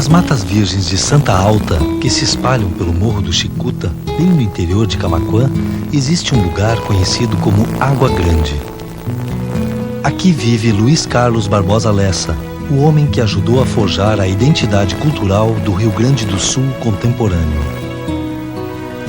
Nas matas virgens de Santa Alta, que se espalham pelo Morro do Chicuta, bem no interior de Camaquã, existe um lugar conhecido como Água Grande. Aqui vive Luiz Carlos Barbosa Lessa, o homem que ajudou a forjar a identidade cultural do Rio Grande do Sul contemporâneo.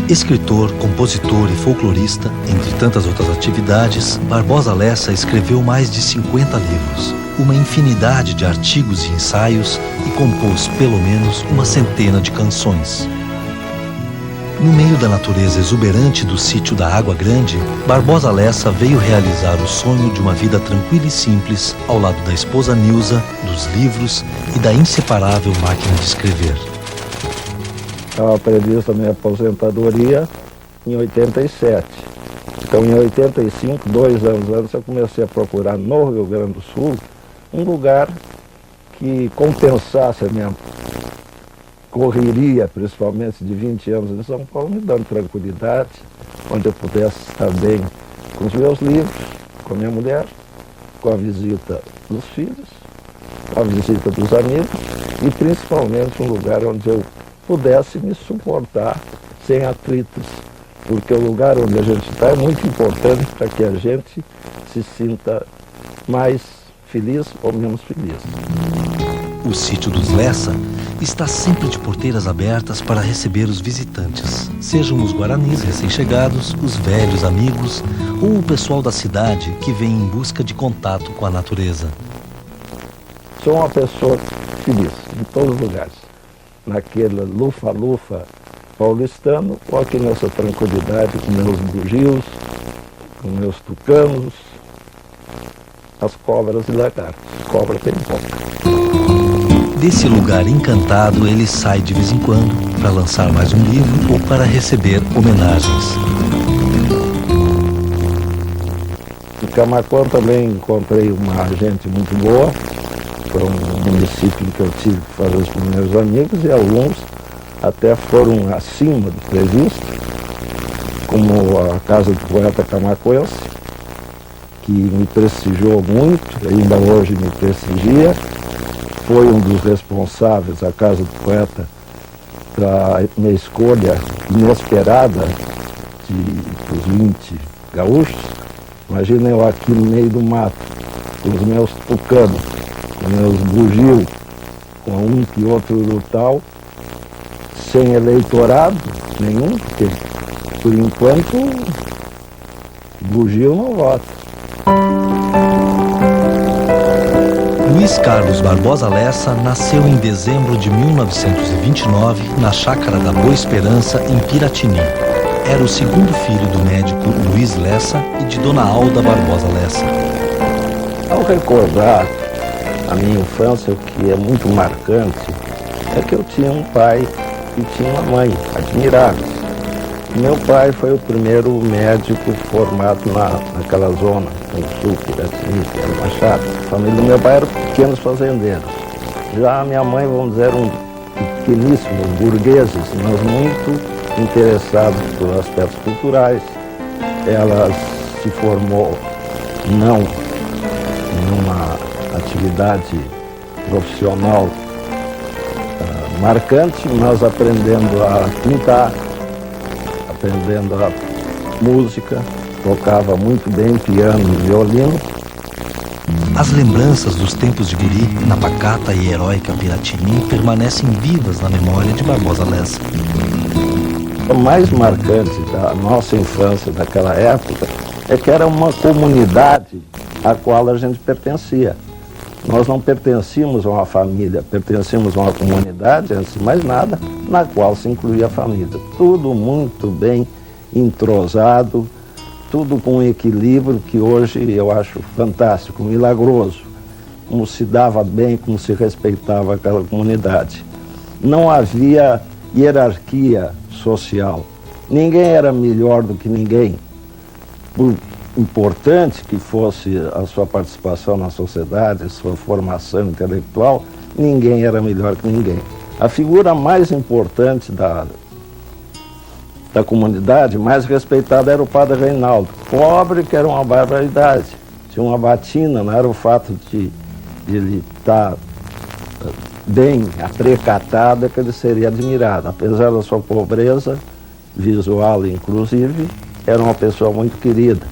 Escritor, compositor e folclorista, entre tantas outras atividades, Barbosa Lessa escreveu mais de 50 livros, uma infinidade de artigos e ensaios e compôs pelo menos uma centena de canções. No meio da natureza exuberante do sítio da Água Grande, Barbosa Lessa veio realizar o sonho de uma vida tranquila e simples ao lado da esposa Nilza, dos livros e da inseparável máquina de escrever. Estava prevista a minha aposentadoria em 87. Então, em 85, 2 anos antes, eu comecei a procurar no Rio Grande do Sul um lugar que compensasse a minha correria, principalmente de 20 anos em São Paulo, me dando tranquilidade, onde eu pudesse estar bem com os meus livros, com a minha mulher, com a visita dos filhos, com a visita dos amigos e principalmente um lugar onde eu pudesse me suportar sem atritos, porque o lugar onde a gente está é muito importante para que a gente se sinta mais feliz ou menos feliz. O sítio dos Lessa está sempre de porteiras abertas para receber os visitantes, sejam os guaranis recém-chegados, os velhos amigos ou o pessoal da cidade que vem em busca de contato com a natureza. Sou uma pessoa feliz em todos os lugares, naquele lufa-lufa paulistano ou aqui nessa tranquilidade com meus bugios, com meus tucanos, as cobras e lagartos. Cobra tem pouca. Desse lugar encantado, ele sai de vez em quando para lançar mais um livro ou para receber homenagens. Em Camaquã também encontrei uma gente muito boa. Foi um município que eu tive que fazer os primeiros amigos e alguns até foram acima do previsto, como a Casa do Poeta Camaquense, que me prestigiou muito, ainda hoje me prestigia. Foi um dos responsáveis, a Casa do Poeta, da minha escolha inesperada dos 20 gaúchos. Imagina eu aqui no meio do mato, com os meus tucanos, com meus bugios, com um que outro do tal, sem eleitorado nenhum, porque por enquanto bugio não vota. Luiz Carlos Barbosa Lessa nasceu em dezembro de 1929 na chácara da Boa Esperança, em Piratini. Era o segundo filho do médico Luiz Lessa e de Dona Alda Barbosa Lessa. Ao recordar a minha infância, o que é muito marcante é que eu tinha um pai e tinha uma mãe admiráveis. Meu pai foi o primeiro médico formado naquela zona, no sul, Piratini, Machado. A família do meu pai era pequenos fazendeiros. Já a minha mãe, vamos dizer, pequeníssimos burgueses, mas muito interessados por aspectos culturais. Ela se formou não numa atividade profissional marcante, mas aprendendo a pintar, aprendendo a música, tocava muito bem piano e violino. As lembranças dos tempos de guri na pacata e heróica Piratini permanecem vivas na memória de Barbosa Lessa. O mais marcante da nossa infância daquela época é que era uma comunidade à qual a gente pertencia. Nós não pertencíamos a uma família, pertencíamos a uma comunidade, antes de mais nada, na qual se incluía a família. Tudo muito bem entrosado, tudo com um equilíbrio que hoje eu acho fantástico, milagroso. Como se dava bem, como se respeitava aquela comunidade. Não havia hierarquia social. Ninguém era melhor do que ninguém. Por importante que fosse a sua participação na sociedade, sua formação intelectual, ninguém era melhor que ninguém. A figura mais importante da comunidade, mais respeitada, era o padre Reinaldo. Pobre, que era uma barbaridade. Tinha uma batina, não era o fato de ele estar bem aprecatado, é que ele seria admirado. Apesar da sua pobreza visual, inclusive, era uma pessoa muito querida.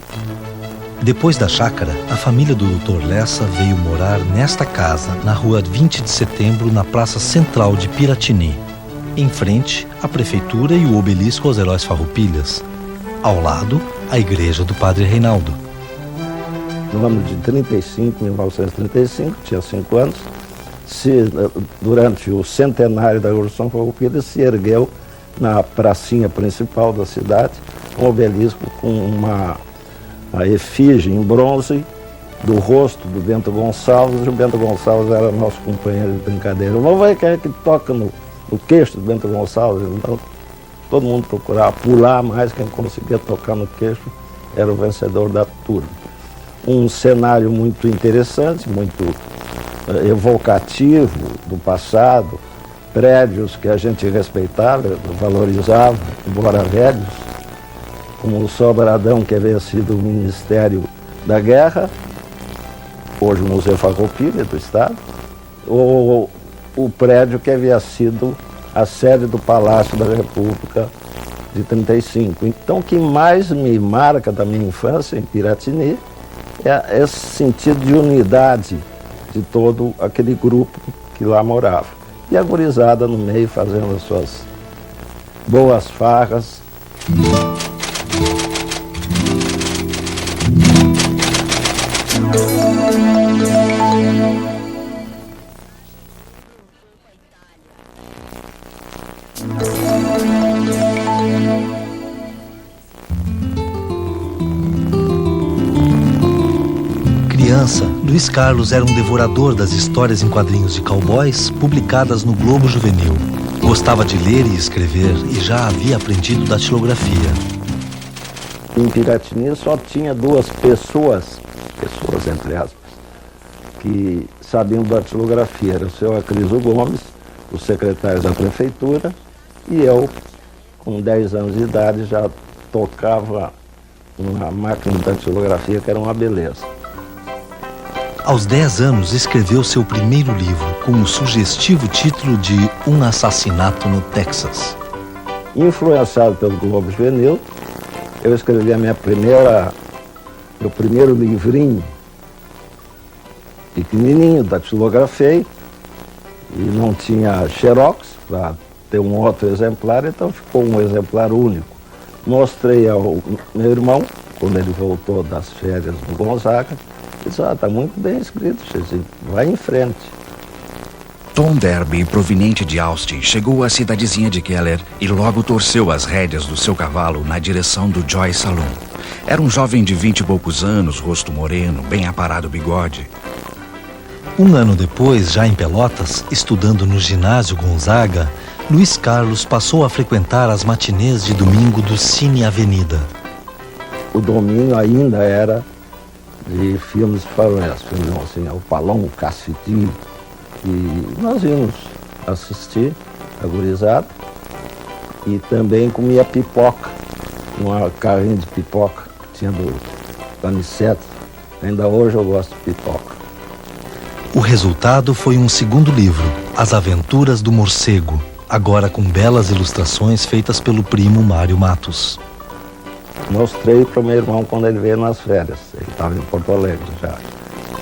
Depois da chácara, a família do Dr. Lessa veio morar nesta casa, na rua 20 de setembro, na praça central de Piratini. Em frente, a prefeitura e o obelisco aos heróis Farroupilhas. Ao lado, a igreja do padre Reinaldo. No ano de 1935, tinha 5 anos, durante o centenário da Revolução Farroupilha, se ergueu na pracinha principal da cidade um obelisco com uma efígie em bronze do rosto do Bento Gonçalves. O Bento Gonçalves era nosso companheiro de brincadeira. Vamos ver quem é que toca no queixo do Bento Gonçalves. Então, todo mundo procurava pular, mas quem conseguia tocar no queixo era o vencedor da turma. Um cenário muito interessante, muito evocativo do passado, prédios que a gente respeitava, valorizava, embora velhos, como o Sobradão, que havia sido o Ministério da Guerra, hoje o Museu Farroupilha do Estado, ou o prédio que havia sido a sede do Palácio da República de 35. Então, o que mais me marca da minha infância em Piratini é esse sentido de unidade de todo aquele grupo que lá morava. E a gurizada no meio fazendo as suas boas farras. Criança, Luiz Carlos era um devorador das histórias em quadrinhos de cowboys publicadas no Globo Juvenil. Gostava de ler e escrever e já havia aprendido datilografia. Em Piratini só tinha 2 pessoas entre aspas, que sabiam datilografia. Era o seu Acriso Gomes, o secretário da prefeitura, e eu, com 10 anos de idade, já tocava uma máquina de datilografia que era uma beleza. Aos 10 anos, escreveu seu primeiro livro, com o sugestivo título de Um Assassinato no Texas. Influenciado pelo Globo Juvenil, eu escrevi meu primeiro livrinho, pequenininho, datilografei, e não tinha xerox para ter um outro exemplar, então ficou um exemplar único. Mostrei ao meu irmão, quando ele voltou das férias do Gonzaga, ele disse: está muito bem escrito, Chizinho, vai em frente. Tom Derby, proveniente de Austin, chegou à cidadezinha de Keller e logo torceu as rédeas do seu cavalo na direção do Joy Saloon. Era um jovem de 20 e poucos anos, rosto moreno, bem aparado bigode. Um ano depois, já em Pelotas, estudando no ginásio Gonzaga, Luiz Carlos passou a frequentar as matinês de domingo do Cine Avenida. O domínio ainda era de filmes de faroeste, assim, o Palão, o Cassidy, e nós íamos assistir a gurizada e também comia pipoca, uma carrinha de pipoca que tinha do Aniceto. Ainda hoje eu gosto de pipoca. O resultado foi um segundo livro, As Aventuras do Morcego, agora com belas ilustrações feitas pelo primo Mário Matos. Mostrei para o meu irmão quando ele veio nas férias, ele estava em Porto Alegre já.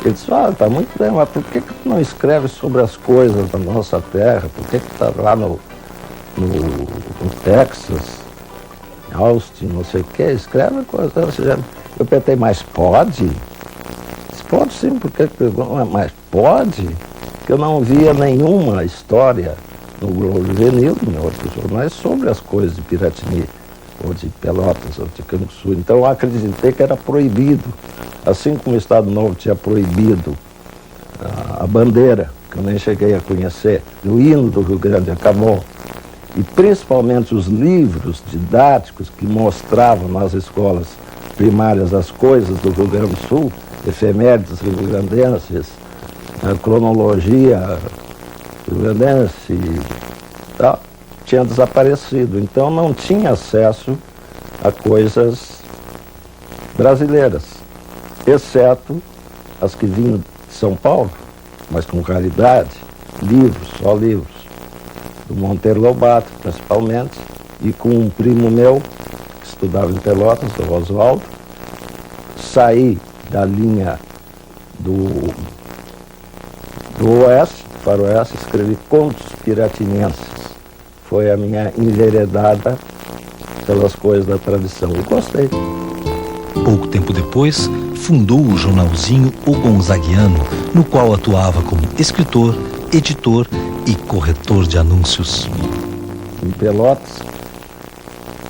Ele disse: está muito bem, mas por que tu não escreve sobre as coisas da nossa terra? Por que tu está lá no Texas, em Austin, não sei o quê? Escreve coisas assim. Eu perguntei: mas pode? Pode sim, porque mas pode, que eu não via nenhuma história no Globo Juvenil, em outros jornais, sobre as coisas de Piratini, ou de Pelotas, ou de Canguçu. Então eu acreditei que era proibido, assim como o Estado Novo tinha proibido a bandeira, que eu nem cheguei a conhecer, o hino do Rio Grande acabou, e principalmente os livros didáticos que mostravam nas escolas primárias as coisas do Rio Grande do Sul, efemérides rio-grandenses, a cronologia rio-grandense e tal, tinha desaparecido. Então não tinha acesso a coisas brasileiras, exceto as que vinham de São Paulo, mas com raridade, livros, só livros, do Monteiro Lobato, principalmente, e com um primo meu, que estudava em Pelotas, o Oswaldo, saí da linha do Oeste, Faroeste, escrevi Contos Piratinenses. Foi a minha enveredada pelas coisas da tradição, e gostei. Pouco tempo depois, fundou o jornalzinho O Gonzaguiano, no qual atuava como escritor, editor e corretor de anúncios. Em Pelotas,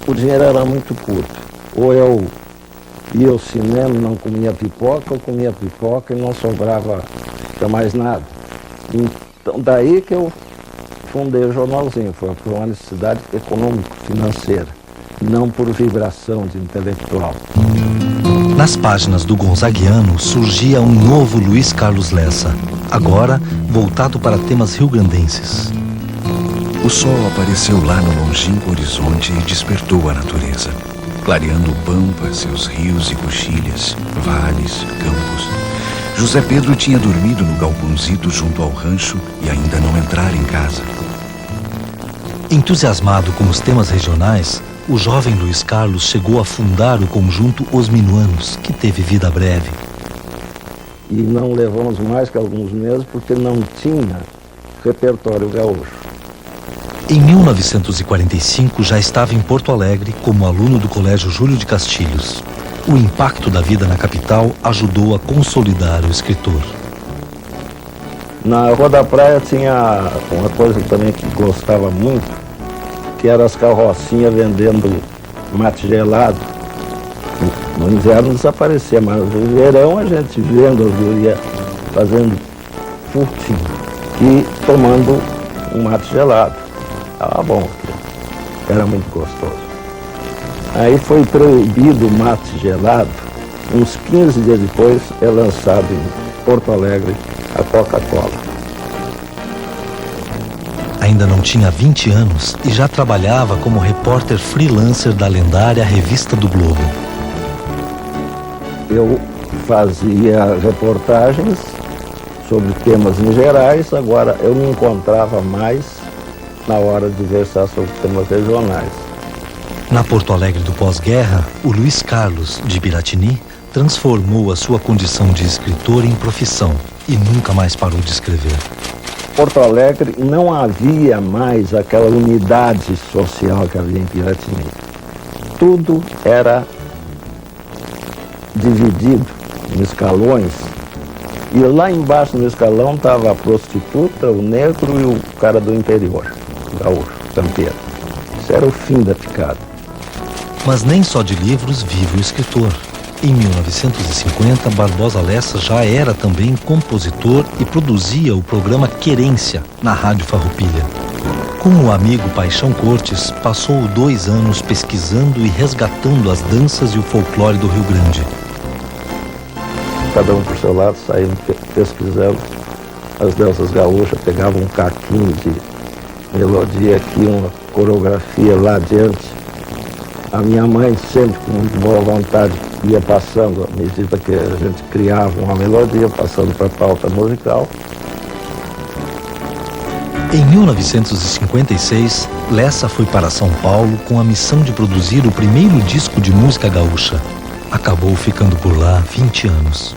o dinheiro era muito curto. Ou eu ia ao cinema e não comia pipoca, ou comia pipoca e não sobrava mais nada. Então daí que eu fundei o jornalzinho, foi por uma necessidade econômico-financeira, não por vibração de intelectual. Nas páginas do Gonzaguiano surgia um novo Luiz Carlos Lessa, agora voltado para temas rio-grandenses. O sol apareceu lá no longínquo horizonte e despertou a natureza, clareando pampas, seus rios e coxilhas, vales, campos. José Pedro tinha dormido no galpãozito junto ao rancho e ainda não entrara em casa. Entusiasmado com os temas regionais, o jovem Luiz Carlos chegou a fundar o conjunto Os Minuanos, que teve vida breve. E não levamos mais que alguns meses porque não tinha repertório gaúcho. Em 1945 já estava em Porto Alegre como aluno do Colégio Júlio de Castilhos. O impacto da vida na capital ajudou a consolidar o escritor. Na Rua da Praia tinha uma coisa também que gostava muito, que eram as carrocinhas vendendo mate gelado. No inverno desaparecia, mas no verão a gente vendo as gurias fazendo furtinho e tomando um mate gelado. Estava bom, era muito gostoso. Aí foi proibido o mate gelado, uns 15 dias depois é lançado em Porto Alegre a Coca-Cola. Ainda não tinha 20 anos e já trabalhava como repórter freelancer da lendária Revista do Globo. Eu fazia reportagens sobre temas em gerais, agora eu me encontrava mais na hora de versar sobre temas regionais. Na Porto Alegre do pós-guerra, o Luiz Carlos, de Piratini, transformou a sua condição de escritor em profissão e nunca mais parou de escrever. Porto Alegre não havia mais aquela unidade social que havia em Piratini. Tudo era dividido em escalões, e lá embaixo no escalão estava a prostituta, o negro e o cara do interior, o gaúcho, o campeiro. Isso era o fim da picada. Mas nem só de livros vive o escritor. Em 1950, Barbosa Lessa já era também compositor e produzia o programa Querência, na Rádio Farroupilha. Com o amigo Paixão Cortes, passou 2 anos pesquisando e resgatando as danças e o folclore do Rio Grande. Cada um por seu lado, saímos pesquisando as danças gaúchas, pegavam um caquinho de melodia aqui, uma coreografia lá adiante. A minha mãe, sempre com muito boa vontade, ia passando, à medida que a gente criava uma melodia, passando para a pauta musical. Em 1956, Lessa foi para São Paulo com a missão de produzir o primeiro disco de música gaúcha. Acabou ficando por lá 20 anos.